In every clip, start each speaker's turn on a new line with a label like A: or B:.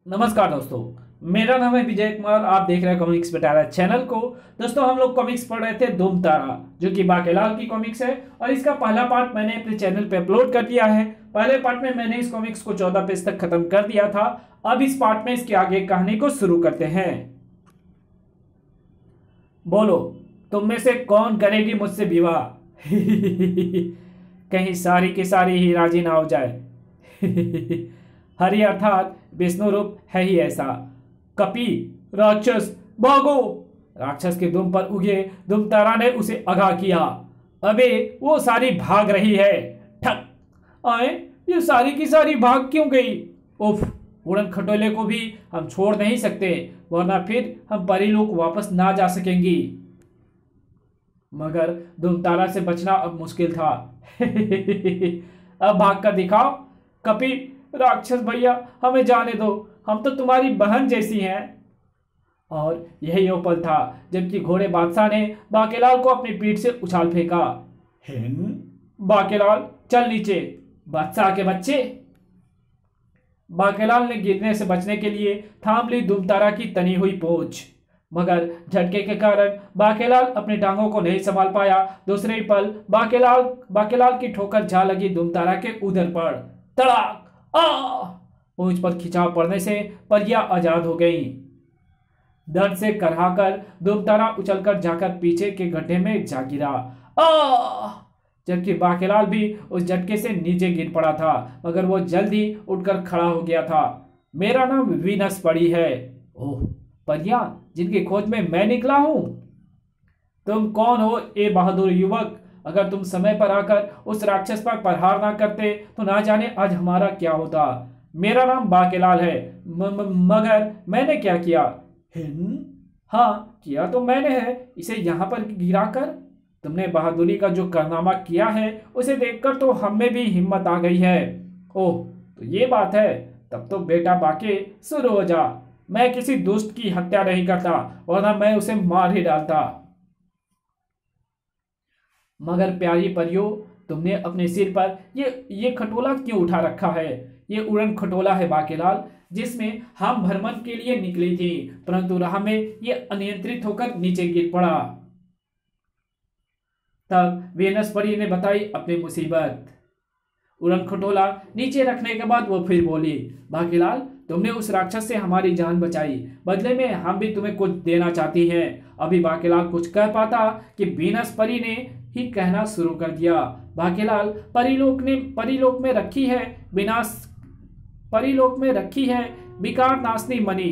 A: नमस्कार दोस्तों, मेरा नाम है विजय कुमार। आप देख रहे हैं कॉमिक्स पिटारा चैनल को। दोस्तों, हम लोग कॉमिक्स पढ़ रहे थे धूम तारा, जो कि बाकेलाल की कॉमिक्स है और इसका पहला पार्ट मैंने अपने चैनल पे अपलोड कर दिया है। पहले पार्ट में मैंने इस कॉमिक्स को 14 पेज तक खत्म कर दिया था। अब इस पार्ट में इसके आगे कहानी को शुरू करते हैं। बोलो, तुम में से कौन करेगी मुझसे विवाह? कहीं सारी की सारी ही राजी ना हो जाए। हरि अर्थात विष्णु रूप है ही ऐसा। कपी, राक्षस, भागो! राक्षस के दुम पर उगे दुमतारा ने उसे आगाह किया। अबे वो सारी भाग रही है। ठक आए, ये सारी की सारी भाग क्यों गई? उफ, उड़न खटोले को भी हम छोड़ नहीं सकते, वरना फिर हम परीलोक वापस ना जा सकेंगी। मगर दुमतारा से बचना अब मुश्किल था। अब भाग कर दिखाओ। कपी, राक्षस भैया, हमें जाने दो, हम तो तुम्हारी बहन जैसी हैं। और यही वो पल था जबकि घोड़े बादशाह ने बाकेलाल को अपनी पीठ से उछाल फेंका। हिन, बाकेलाल चल नीचे, बादशाह के बच्चे। बाकेलाल ने गिरने से बचने के लिए थाम ली दुमतारा की तनी हुई पोंछ, मगर झटके के कारण बाकेलाल अपनी टांगों को नहीं संभाल पाया। दूसरे ही पल बाकेलाल की ठोकर जा लगी दुमतारा के उदर पर। तड़ाक! आ! पूंछ पर खिंचाव पड़ने से परियां आजाद हो गई। दर्द से कराहकर दुमतारा उछलकर जाकर पीछे के गड्ढे में जा गिरा। आ! जबकि बाकेलाल भी उस झटके से नीचे गिर पड़ा था, मगर वो जल्द ही उठकर खड़ा हो गया था। मेरा नाम वीनस पड़ी है। ओह, परियां जिनकी खोज में मैं निकला हूं। तुम कौन हो ए बहादुर युवक? अगर तुम समय पर आकर उस राक्षस पर प्रहार ना करते तो ना जाने आज हमारा क्या होता। मेरा नाम बाकेलाल है, मगर मैंने क्या किया? हाँ, किया तो मैंने है, इसे यहाँ पर गिराकर। तुमने बहादुरी का जो कारनामा किया है उसे देखकर तो हमें भी हिम्मत आ गई है। ओह, तो ये बात है। तब तो बेटा बाके शुरू हो जा। मैं किसी दुष्ट की हत्या नहीं करता, वरना मैं उसे मार ही डालता। मगर प्यारी परियो, तुमने अपने सिर पर ये खटोला क्यों उठा रखा है? ये उड़न खटोला है बाकेलाल, जिसमें हम भ्रमण के लिए निकली थी, परंतु राह में ये अनियंत्रित होकर नीचे गिर पड़ा। तब वेनस परी ने बताई अपनी मुसीबत। उड़न खटोला नीचे रखने के बाद वो फिर बोली, बाकेलाल, तुमने उस राक्षस से हमारी जान बचाई, बदले में हम भी तुम्हें कुछ देना चाहती हैं। अभी बाकेलाल कुछ कह पाता कि वीनस परी ने ही कहना शुरू कर दिया। बाकेलाल, परीलोक में रखी है विकार नाशनी मणि।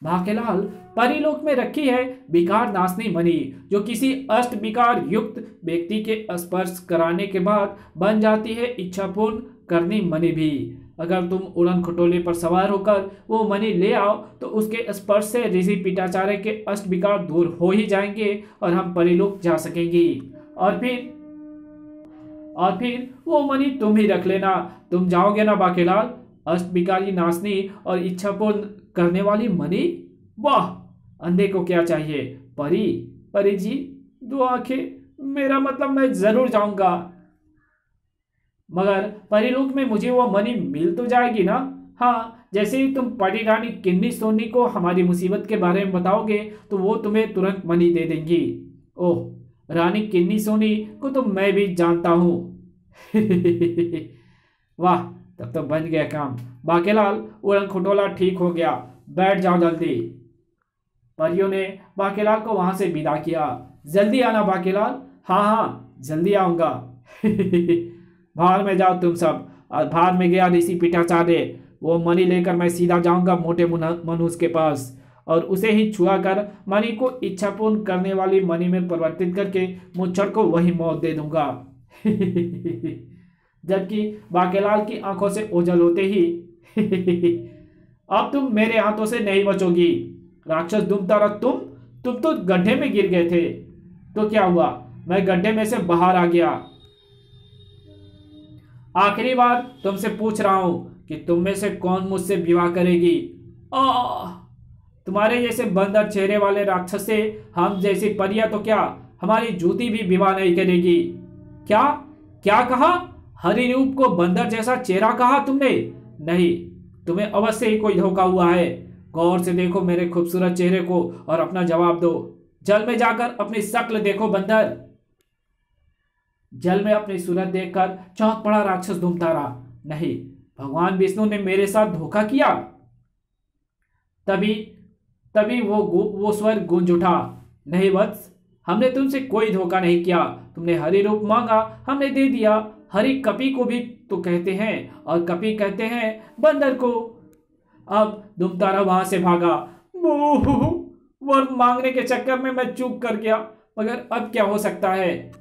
A: बाकेलाल, परीलोक में रखी है विकार नाशनी मणि, जो किसी अष्ट विकार युक्त व्यक्ति के स्पर्श कराने के बाद बन जाती है इच्छा पूर्ण करनी मणि भी। अगर तुम उड़न खटोले पर सवार होकर वो मणि ले आओ तो उसके स्पर्श से ऋषि पीटाचार्य के अष्ट विकार दूर हो ही जाएंगे और हम परीलोक जा सकेंगे। और फिर वो मणि तुम ही रख लेना। तुम जाओगे ना बाकेलाल? अष्ट विकारी नाशनी और इच्छा पूर्ण करने वाली मणि? वाह, अंधे को क्या चाहिए? परी जी, दो आंखें। मेरा मतलब मैं जरूर जाऊंगा, मगर परीलोक में मुझे वो मणि मिल तो जाएगी ना? हाँ, जैसे ही तुम परी रानी किन्नी सोनी को हमारी मुसीबत के बारे में बताओगे तो वो तुम्हें तुरंत मणि दे देंगी। ओह, रानी किन्नी सोनी को तो मैं भी जानता हूँ। वाह, तब तो बन गया काम। बाकेलाल, उड़न खटोला ठीक हो गया, बैठ जाओ जल्दी। परियों ने बाकेलाल को वहां से विदा किया। जल्दी आना बाकेलाल। हाँ हाँ, जल्दी आऊंगा। बाहर में जाओ तुम सब। और बाहर में गया ऋषि पीठाचार्य। वो मणि लेकर मैं सीधा जाऊंगा मोटे मनुष्य के पास और उसे ही छुआ कर मणि को इच्छा पूर्ण करने वाली मणि में परिवर्तित करके मुच्छड़ को वही मौत दे दूंगा। जबकि बाकेलाल की आंखों से ओझल होते ही, अब तुम मेरे हाथों से नहीं बचोगी। राक्षस दुमतारा, तुम तो गड्ढे में गिर गए थे, तो क्या हुआ? मैं गड्ढे में से बाहर आ गया। आखिरी बार तुमसे पूछ रहा हूं कि तुम में से कौन मुझसे विवाह करेगी? तुम्हारे जैसे बंदर चेहरे वाले राक्षस से हम जैसी परियां तो क्या, हमारी जूती भी विवाह नहीं करेगी। क्या कहा? हरिरूप को बंदर जैसा चेहरा कहा तुमने? नहीं, तुम्हें अवश्य ही कोई धोखा हुआ है। गौर से देखो मेरे खूबसूरत चेहरे को और अपना जवाब दो। जल में जाकर अपनी शक्ल देखो बंदर। जल में अपनी सूरत देखकर चौंक पड़ा राक्षस धूमतारा। नहीं, भगवान विष्णु ने मेरे साथ धोखा किया। तभी तभी वो स्वर गूंज उठा। नहीं वत्स, हमने तुमसे कोई धोखा नहीं किया। तुमने हरि रूप मांगा, हमने दे दिया। हरि कपि को भी तो कहते हैं और कपि कहते हैं बंदर को। अब धूमतारा वहां से भागा। वर मांगने के चक्कर में मैं चूक कर गया, मगर अब क्या हो सकता है।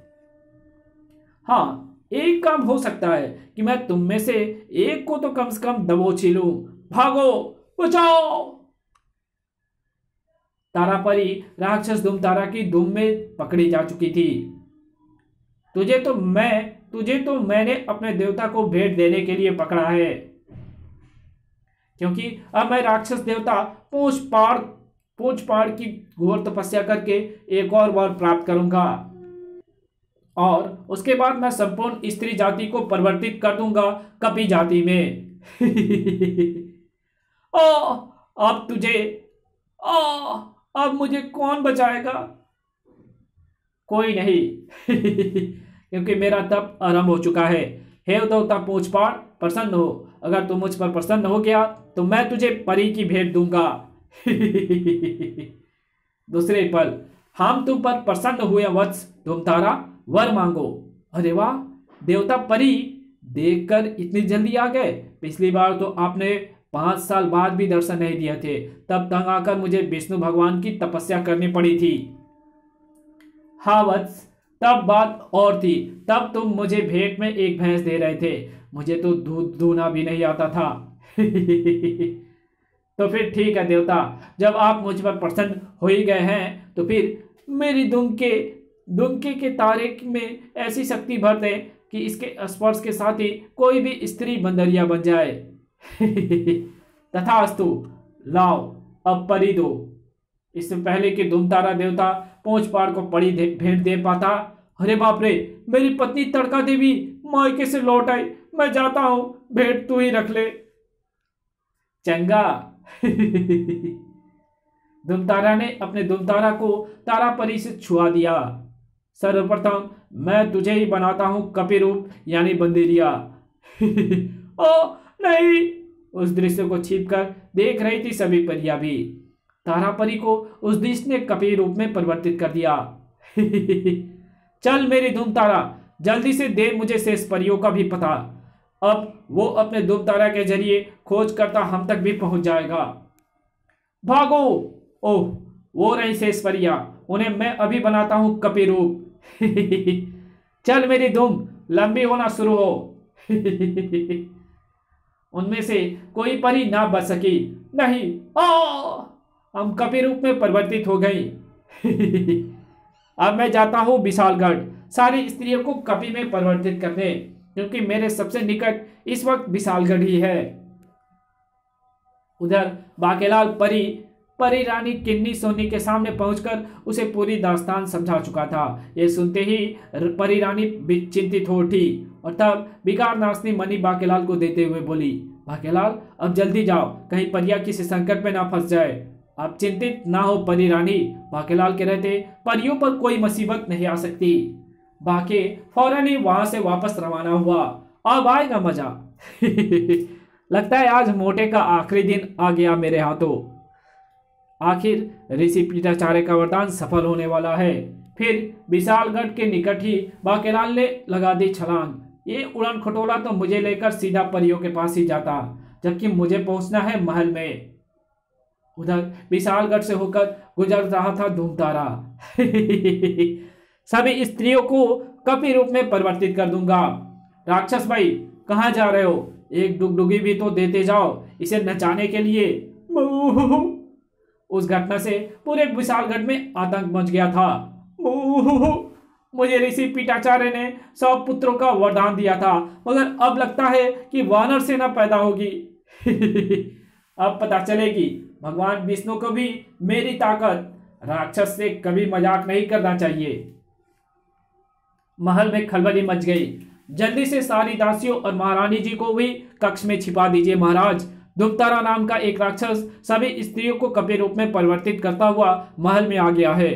A: हाँ, एक काम हो सकता है कि मैं तुम में से एक को तो कम से कम दबोच ही लूं। भागो, बचाओ। तारापरी राक्षस धूमतारा की धूम में पकड़ी जा चुकी थी। तुझे तो मैंने अपने देवता को भेंट देने के लिए पकड़ा है, क्योंकि अब मैं राक्षस देवता पूंछ पाड़ की घोर तपस्या करके एक और वर प्राप्त करूंगा और उसके बाद मैं संपूर्ण स्त्री जाति को परिवर्तित कर दूंगा कपि जाति में। अब मुझे कौन बचाएगा। कोई नहीं। क्योंकि मेरा तप आरंभ हो चुका है। हे देवता पूंछपाड़, प्रसन्न हो। अगर तू मुझ पर प्रसन्न हो गया तो मैं तुझे परी की भेंट दूंगा। दूसरे पल, हम तुम पर प्रसन्न हुए वत्स धूमतारा, वर मांगो। अरे वाह, देवता परी देखकर इतनी जल्दी आ गए। पिछली बार तो आपने 5 साल बाद भी दर्शन नहीं दिए थे, तब तंग आकर मुझे विष्णु भगवान की तपस्या करनी पड़ी थी। हाँ वत्स, तब बात और थी। तब तुम मुझे भेंट में एक भैंस दे रहे थे। मुझे तो दूध दूना भी नहीं आता था। तो फिर ठीक है देवता, जब आप मुझ पर प्रसन्न हो ही गए हैं तो फिर मेरी दुमके के तारे में ऐसी शक्ति भर दें कि इसके स्पर्श के साथ ही कोई भी स्त्री बंदरिया बन जाए। तथास्तु, लाओ अब परी दो। इससे पहले कि धूमतारा देवता पूंछपाड़ को परी भेंट दे पाता, अरे बाप रे, मेरी पत्नी तड़का देवी मायके से लौट आई। मैं जाता हूं, भेंट तू ही रख ले। चंगा। धूमतारा ने अपने धूमतारा को तारापरी से छुआ दिया। सर्वप्रथम मैं तुझे ही बनाता हूं कपि रूप यानी बंदेरिया। ओ नहीं। उस दृश्य को छिपकर देख रही थी सभी परियां भी। तारापरी को उस दृश्य ने कपि रूप में परिवर्तित कर दिया। चल मेरी धूमतारा, जल्दी से दे मुझे शेष परियों का भी पता। अब वो अपने धूमतारा के जरिए खोज करता हम तक भी पहुंच जाएगा। भागो। ओह, वो रही शेष परियां, उन्हें मैं अभी बनाता हूं कपि रूप। चल मेरी धूम, लंबी होना शुरू हो। उनमें से कोई परी ना बच सकी। नहीं, हम कपि रूप में परिवर्तित हो गई। अब मैं जाता हूं विशालगढ़ सारी स्त्रियों को कपि में परिवर्तित करने, क्योंकि मेरे सबसे निकट इस वक्त विशालगढ़ ही है। उधर बाकेलाल परी रानी किन्नी सोनी के सामने पहुंचकर उसे पूरी दास्तान समझा चुका था। ये सुनते ही परी रानी चिंतित हो उठी और तब बिगाड़ नाशनी मणि बाकेलाल को देते हुए बोली, बाकेलाल अब जल्दी जाओ, कहीं परिया किसी संकट में ना फंस जाए। आप चिंतित ना हो परी रानी, बाकेलाल के रहते परियों पर कोई मुसीबत नहीं आ सकती। बाके फौरन ही वहां से वापस रवाना हुआ। अब आएगा मजा। लगता है आज मोटे का आखिरी दिन आ गया मेरे हाथों। आखिर ऋषि पीठाचार्य का वरदान सफल होने वाला है। फिर विशालगढ़ के निकट ही बाकेलाल ने लगा दी छलांग। ये उड़न खटोला तो मुझे लेकर सीधा परियों के पास ही जाता, जबकि मुझे पहुंचना है महल में। उधर विशालगढ़ से होकर गुजर रहा था धूमतारा। सभी स्त्रियों को कपि रूप में परिवर्तित कर दूंगा। राक्षस भाई, कहाँ जा रहे हो? एक डुगडुगी भी तो देते जाओ इसे नचाने के लिए। उस घटना से पूरे विशालगढ़ में आतंक मच गया था। मुझे ऋषि पीठाचार्य ने 100 पुत्रों का वरदान दिया था, मगर अब लगता है कि वानर सेना पैदा होगी। अब पता चलेगी भगवान विष्णु को भी मेरी ताकत। राक्षस से कभी मजाक नहीं करना चाहिए। महल में खलबली मच गई। जल्दी से सारी दासियों और महारानी जी को भी कक्ष में छिपा दीजिए महाराज। धूमतारा नाम का एक राक्षस सभी स्त्रियों को कपि रूप में परिवर्तित करता हुआ महल में आ गया है।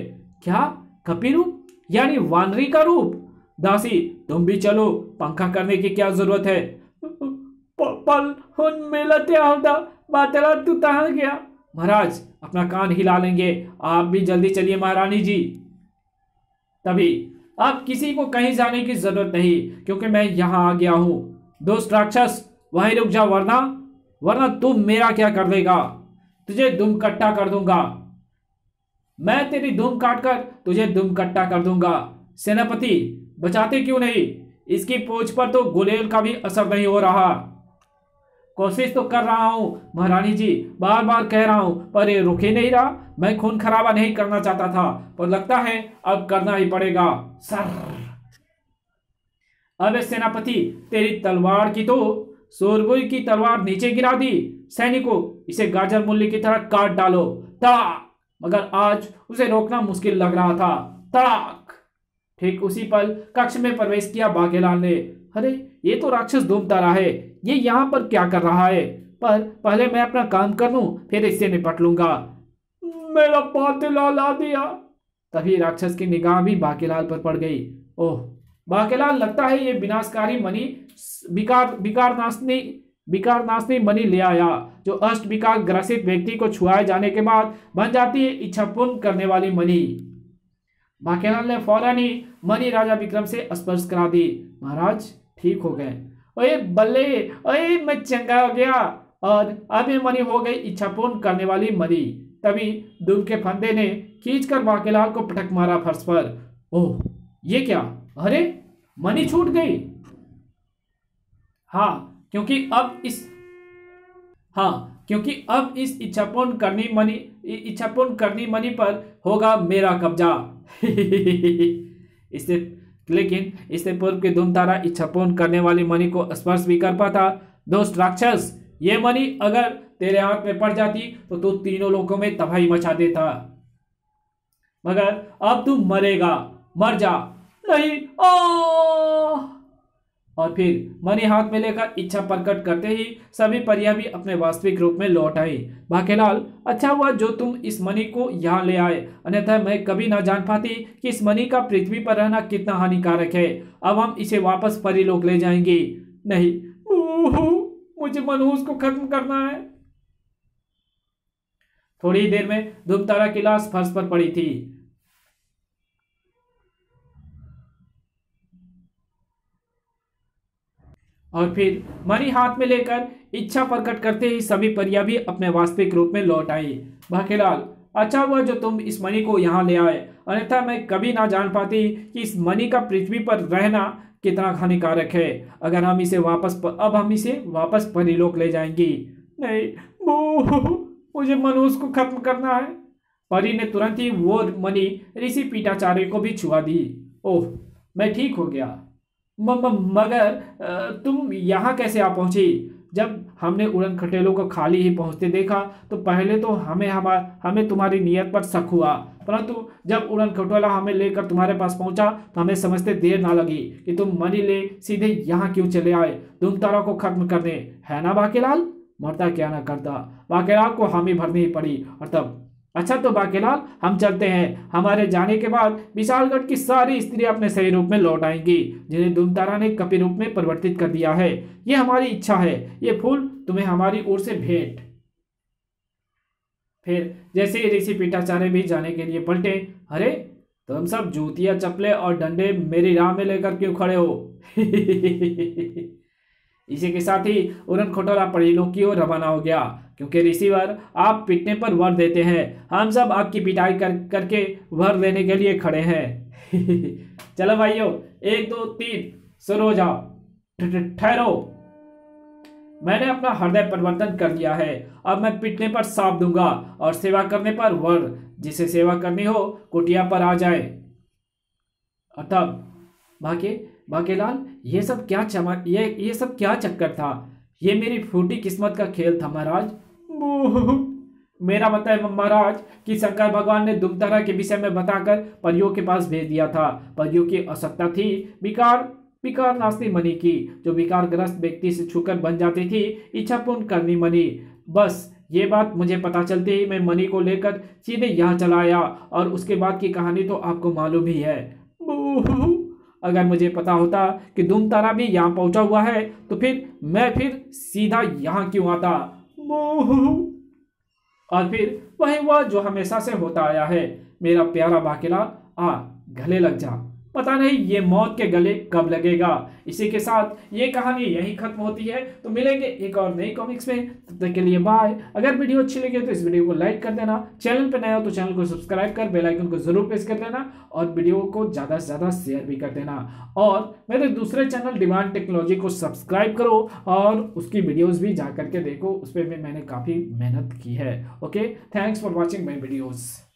A: क्या? कपि रूप यानी वानरी का रूप? दासी तुम भी चलो, पंखा करने की क्या जरूरत है? पल हुन मिलते आवदा बातेला तू कहाँ गया? महाराज अपना कान हिला लेंगे, आप भी जल्दी चलिए महारानी जी। तभी अब किसी को कहीं जाने की जरूरत नहीं, क्योंकि मैं यहां आ गया हूं। दोस्त राक्षस वहीं रुक जा, वरना वरना तू मेरा क्या कर देगा? तुझे दुम कट्टा कर दूंगा। मैं तेरी दुम काटकर तुझे दुम कट्टा कर दूंगा। सेनापति बचाते क्यों नहीं? इसकी पूंछ पर तो गुलेल का भी असर नहीं हो रहा। कोशिश तो कर रहा हूं महारानी जी, बार बार कह रहा हूं, पर ये रुक ही नहीं रहा। मैं खून खराबा नहीं करना चाहता था, पर लगता है अब करना ही पड़ेगा। सर अबे सेनापति, तेरी तलवार की तो सूरबुई की तलवार नीचे गिरा दी। सैनिकों इसे गाजर मूली की तरह काट डालो। तड़ाक! मगर आज उसे रोकना मुश्किल लग रहा था। तड़ाक! ठीक उसी पल कक्ष में प्रवेश किया बाकेलाल ने। अरे ये तो राक्षस धूमतारा है, ये यहाँ पर क्या कर रहा है? पर पहले मैं अपना काम कर लूं, फिर इससे निपट लूंगा। मेरा बाकेलाल आ दिया। तभी राक्षस की निगाह भी बाकेलाल पर पड़ गई। ओह बाकेलाल, लगता है ये विनाशकारी मणि विकार नाशनी मणि ले आया, जो अष्ट विकार ग्रसित व्यक्ति को छुआए जाने के बाद बन जाती है इच्छा पूर्ण करने वाली मणि। बाकेलाल ने फौरन ही मणि राजा विक्रम से स्पर्श करा दी। महाराज ठीक हो गए। ओए बल्ले, ओए मैं चंगा हो गया, और अब ये मणि हो गई इच्छा पूर्ण करने वाली मणि। तभी दुम के फंदे ने खींचकर बाकेलाल को पटक मारा फर्श पर। ओह ये क्या? अरे मणि छूट गई। हाँ क्योंकि अब इस इच्छापूर्ण करनी मणि पर होगा मेरा कब्जा। इससे पूर्व के धूमतारा इच्छापूर्ण करने वाली मणि को स्पर्श भी कर पाता। दोस्त राक्षस, ये मणि अगर तेरे हाथ में पड़ जाती तो तू तीनों लोकों में तबाही मचा देता, मगर अब तू मरेगा। मर जा। नहीं। और फिर मणि हाथ में लेकर इच्छा प्रकट करते ही सभी परियां भी अपने वास्तविक रूप में लौट आई। बाकेलाल, अच्छा हुआ जो तुम इस मणि को यहाँ ले आए, अन्यथा मैं कभी ना जान पाती कि इस मणि का पृथ्वी पर रहना कितना हानिकारक है। अब हम इसे वापस परीलोक ले जाएंगे। नहीं, मुझे मनहूस को खत्म करना है। थोड़ी देर में धूमतारा की लाश फर्श पर पड़ी थी। और फिर मणि हाथ में लेकर इच्छा प्रकट करते ही सभी परियां भी अपने वास्तविक रूप में लौट आई। बाकेलाल, अच्छा हुआ जो तुम इस मणि को यहाँ ले आए, अन्यथा मैं कभी ना जान पाती कि इस मणि का पृथ्वी पर रहना कितना हानिकारक है। अगर हम इसे वापस परीलोक ले जाएंगी। नहीं, मुझे मनुष्य को खत्म करना है। परी ने तुरंत ही वो मणि ऋषि पीटाचार्य को भी छुआ दी। ओह मैं ठीक हो गया। मगर तुम यहाँ कैसे आ पहुंची? जब हमने उड़न खटेलों को खाली ही पहुंचते देखा तो पहले तो हमें तुम्हारी नियत पर शक हुआ, परंतु जब उड़न खटोला हमें लेकर तुम्हारे पास पहुंचा तो हमें समझते देर ना लगी कि तुम मणि ले सीधे यहाँ क्यों चले आए, धूमतारा को खत्म करने, है ना बाकेलाल? मरता क्या ना करता। बाकेलाल को हामी भरनी ही पड़ी। और तब अच्छा तो बाकेलाल, हम चलते हैं। हमारे जाने के बाद विशालगढ़ की सारी स्त्रियां अपने सही रूप में लौट आएंगी, जिन्हें धूमतारा ने कपि रूप में परिवर्तित कर दिया है। ये हमारी इच्छा है। ये फूल तुम्हें हमारी ओर से भेंट। फिर जैसे ही ऋषि पीठाचार्य भी जाने के लिए पलटे, अरे तुम सब जूतियां, चप्पलें और डंडे मेरी राह में लेकर क्यों खड़े हो? इसी के साथ ही उड़न खटोला परीलोक की ओर रवाना हो गया, क्योंकि ऋषिवर आप पिटने पर वर देते हैं। हम सब आपकी पिटाई करके वर लेने के लिए खड़े हैं। चलो भाइयों, 1 2 3 शुरू हो जाओ। ठहरो, मैंने अपना हृदय परिवर्तन कर लिया है। अब मैं पिटने पर साप दूंगा और सेवा करने पर वर। जिसे सेवा करनी हो कुटिया पर आ जाए। और तब बाकेलाल, ये सब क्या चक्कर था? ये मेरी फूटी किस्मत का खेल था महाराज। मेरा मत है महाराज कि शंकर भगवान ने धूमतारा के विषय में बताकर परियों के पास भेज दिया था। परियों की आवश्यकता थी विकार नाशनी मणि की, जो विकारग्रस्त व्यक्ति से छूकर बन जाती थी इच्छा पूर्ण करनी मणि। बस ये बात मुझे पता चलते ही मैं मनी को लेकर सीधे यहाँ चला आया और उसके बाद की कहानी तो आपको मालूम ही है। अगर मुझे पता होता कि धूमतारा भी यहाँ पहुंचा हुआ है तो मैं फिर सीधा यहाँ क्यों आता। और फिर वही हुआ जो हमेशा से होता आया है। मेरा प्यारा बाकेलाल, आ गले लग जा, पता नहीं ये मौत के गले कब लगेगा। इसी के साथ ये कहानी यहीं खत्म होती है। तो मिलेंगे एक और नई कॉमिक्स में, तब तक के लिए बाय। अगर वीडियो अच्छी लगे तो इस वीडियो को लाइक कर देना, चैनल पर नया हो तो चैनल को सब्सक्राइब कर बेल आइकन को जरूर प्रेस कर देना और वीडियो को ज़्यादा से ज़्यादा शेयर भी कर देना। और मेरे दूसरे चैनल डिमांड टेक्नोलॉजी को सब्सक्राइब करो और उसकी वीडियोज़ भी जा करके देखो, उस पर भी मैंने काफ़ी मेहनत की है। Okay, thanks for watching my videos.